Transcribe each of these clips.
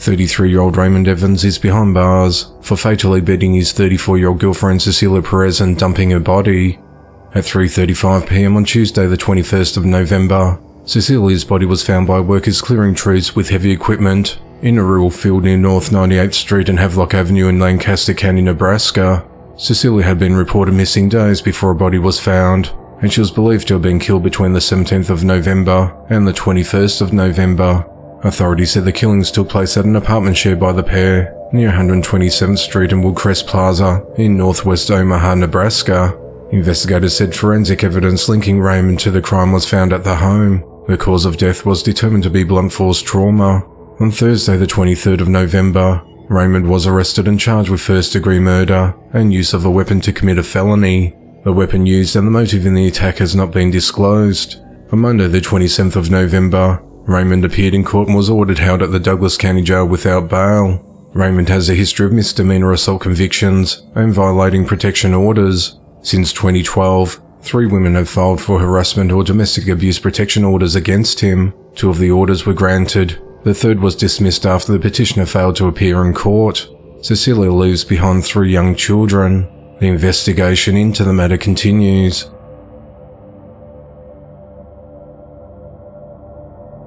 33-year-old Raymond Evans is behind bars for fatally beating his 34-year-old girlfriend Cecilia Perez and dumping her body. At 3:35 p.m. on Tuesday the 21st of November, Cecilia's body was found by workers clearing trees with heavy equipment in a rural field near North 98th Street and Havelock Avenue in Lancaster County, Nebraska. Cecilia had been reported missing days before a body was found, and she was believed to have been killed between the 17th of November and the 21st of November. Authorities said the killings took place at an apartment shared by the pair near 127th Street and Woodcrest Plaza in northwest Omaha, Nebraska. Investigators said forensic evidence linking Raymond to the crime was found at the home. The cause of death was determined to be blunt force trauma. On Thursday the 23rd of November, Raymond was arrested and charged with first-degree murder and use of a weapon to commit a felony. The weapon used and the motive in the attack has not been disclosed. On Monday the 27th of November, Raymond appeared in court and was ordered held at the Douglas County Jail without bail. Raymond has a history of misdemeanor assault convictions and violating protection orders. Since 2012, 3 women have filed for harassment or domestic abuse protection orders against him. 2 of the orders were granted. The third was dismissed after the petitioner failed to appear in court. Cecilia leaves behind 3 young children. The investigation into the matter continues.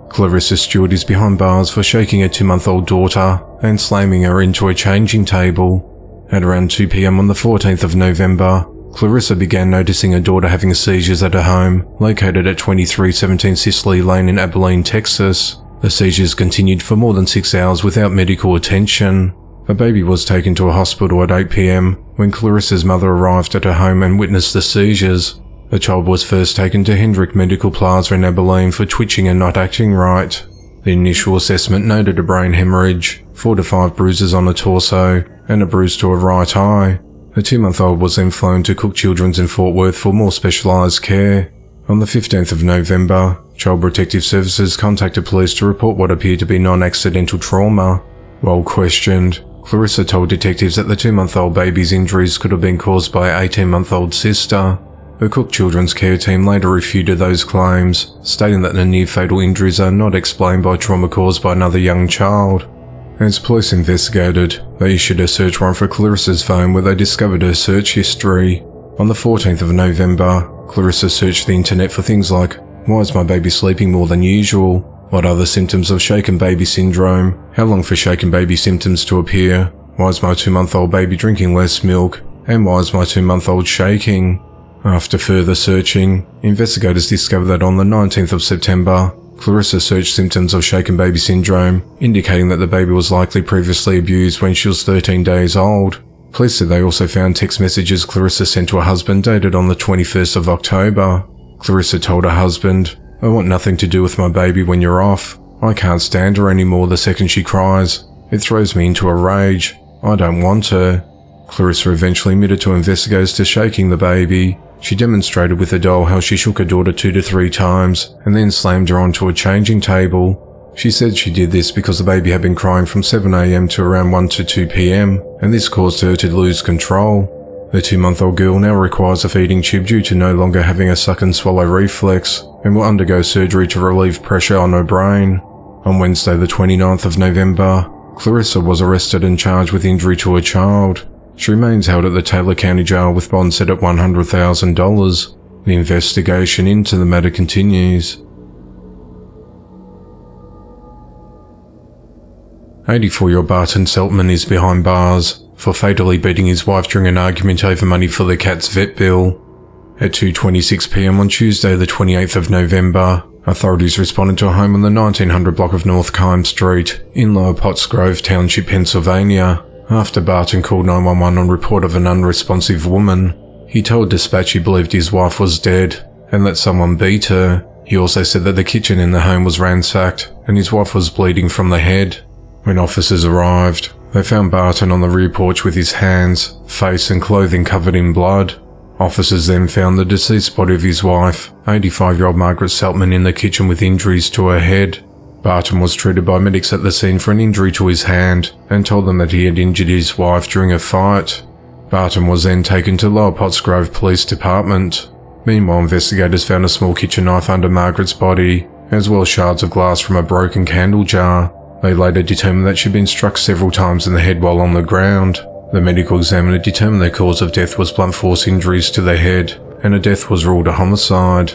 Clarissa Stewart is behind bars for shaking her 2-month-old daughter and slamming her into a changing table. At around 2 p.m. on the 14th of November, Clarissa began noticing her daughter having seizures at her home, located at 2317 Cicely Lane in Abilene, Texas. The seizures continued for more than 6 hours without medical attention. A baby was taken to a hospital at 8 p.m. when Clarissa's mother arrived at her home and witnessed the seizures. The child was first taken to Hendrick Medical Plaza in Abilene for twitching and not acting right. The initial assessment noted a brain hemorrhage, 4 to 5 bruises on the torso, and a bruise to her right eye. The 2-month-old was then flown to Cook Children's in Fort Worth for more specialised care. On the 15th of November, Child Protective Services contacted police to report what appeared to be non-accidental trauma. While questioned, Clarissa told detectives that the 2-month-old baby's injuries could have been caused by her 18-month-old sister. The Cook Children's Care team later refuted those claims, stating that the near-fatal injuries are not explained by trauma caused by another young child. As police investigated, they issued a search warrant for Clarissa's phone where they discovered her search history. On the 14th of November, Clarissa searched the internet for things like, why is my baby sleeping more than usual? What are the symptoms of shaken baby syndrome? How long for shaken baby symptoms to appear? Why is my 2-month-old baby drinking less milk? And why is my 2-month-old shaking? After further searching, investigators discovered that on the 19th of September, Clarissa searched symptoms of shaken baby syndrome, indicating that the baby was likely previously abused when she was 13 days old. Police said they also found text messages Clarissa sent to her husband dated on the 21st of October. Clarissa told her husband, I want nothing to do with my baby when you're off. I can't stand her anymore the second she cries. It throws me into a rage. I don't want her. Clarissa eventually admitted to investigators to shaking the baby. She demonstrated with a doll how she shook her daughter 2 to 3 times and then slammed her onto a changing table. She said she did this because the baby had been crying from 7 a.m. to around 1 to 2 p.m. and this caused her to lose control. The 2-month-old girl now requires a feeding tube due to no longer having a suck and swallow reflex and will undergo surgery to relieve pressure on her brain. On Wednesday the 29th of November, Clarissa was arrested and charged with injury to her child. She remains held at the Taylor County Jail with bond set at $100,000. The investigation into the matter continues. 84-year-old Barton Seltman is behind bars for fatally beating his wife during an argument over money for the cat's vet bill. At 2:26 p.m. on Tuesday the 28th of November, authorities responded to a home on the 1900 block of North Kime Street in Lower Pottsgrove Township, Pennsylvania, after Barton called 911 on report of an unresponsive woman. He told dispatch he believed his wife was dead and that someone beat her. He also said that the kitchen in the home was ransacked and his wife was bleeding from the head. When officers arrived, they found Barton on the rear porch with his hands, face and clothing covered in blood. Officers then found the deceased body of his wife, 85-year-old Margaret Seltman, in the kitchen with injuries to her head. Barton was treated by medics at the scene for an injury to his hand and told them that he had injured his wife during a fight. Barton was then taken to Lower Pottsgrove Police Department. Meanwhile, investigators found a small kitchen knife under Margaret's body, as well as shards of glass from a broken candle jar. They later determined that she'd been struck several times in the head while on the ground. The medical examiner determined the cause of death was blunt force injuries to the head, and her death was ruled a homicide.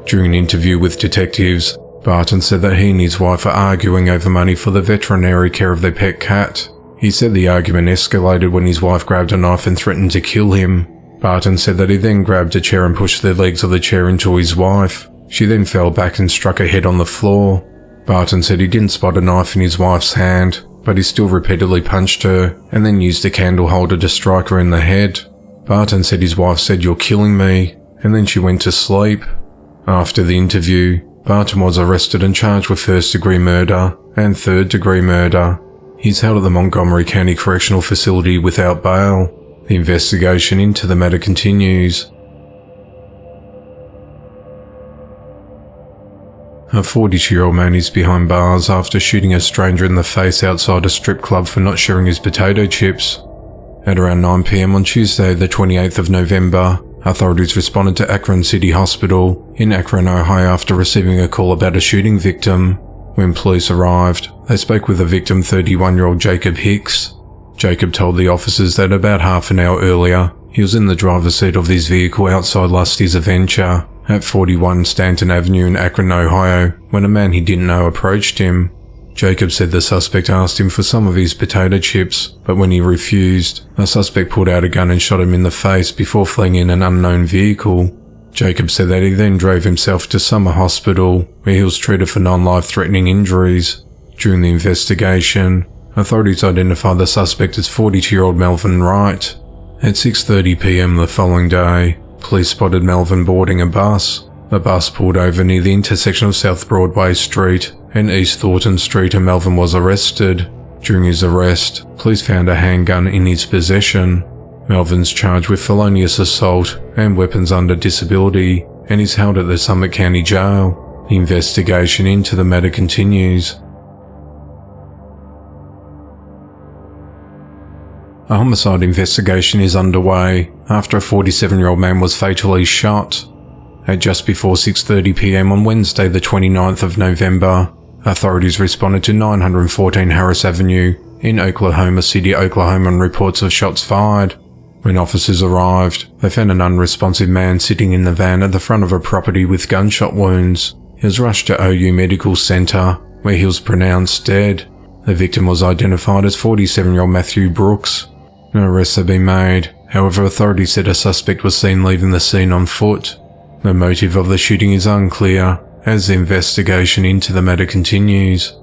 During an interview with detectives, Barton said that he and his wife are arguing over money for the veterinary care of their pet cat. He said the argument escalated when his wife grabbed a knife and threatened to kill him. Barton said that he then grabbed a chair and pushed the legs of the chair into his wife. She then fell back and struck her head on the floor. Barton said he didn't spot a knife in his wife's hand, but he still repeatedly punched her and then used a candle holder to strike her in the head. Barton said his wife said, "You're killing me," and then she went to sleep. After the interview, Barton was arrested and charged with first-degree murder and third-degree murder. He's held at the Montgomery County Correctional Facility without bail. The investigation into the matter continues. A 42-year-old man is behind bars after shooting a stranger in the face outside a strip club for not sharing his potato chips. At around 9 p.m. on Tuesday, the 28th of November, authorities responded to Akron City Hospital in Akron, Ohio after receiving a call about a shooting victim. When police arrived, they spoke with the victim, 31-year-old Jacob Hicks. Jacob told the officers that about half an hour earlier, he was in the driver's seat of his vehicle outside Lusty's Adventure at 41 Stanton Avenue in Akron, Ohio, when a man he didn't know approached him. Jacob said the suspect asked him for some of his potato chips, but when he refused, the suspect pulled out a gun and shot him in the face before fleeing in an unknown vehicle. Jacob said that he then drove himself to Summer Hospital, where he was treated for non-life-threatening injuries. During the investigation, authorities identified the suspect as 42-year-old Melvin Wright. At 6:30 p.m. the following day, police spotted Melvin boarding a bus. The bus pulled over near the intersection of South Broadway Street and East Thornton Street, and Melvin was arrested. During his arrest, police found a handgun in his possession. Melvin's charged with felonious assault and weapons under disability and is held at the Summit County Jail. The investigation into the matter continues. A homicide investigation is underway after a 47-year-old man was fatally shot. At just before 6:30 p.m. on Wednesday the 29th of November, authorities responded to 914 Harris Avenue in Oklahoma City, Oklahoma on reports of shots fired. When officers arrived, they found an unresponsive man sitting in the van at the front of a property with gunshot wounds. He was rushed to OU Medical Center, where he was pronounced dead. The victim was identified as 47-year-old Matthew Brooks. No arrests have been made. However, authorities said a suspect was seen leaving the scene on foot. The motive of the shooting is unclear, as the investigation into the matter continues.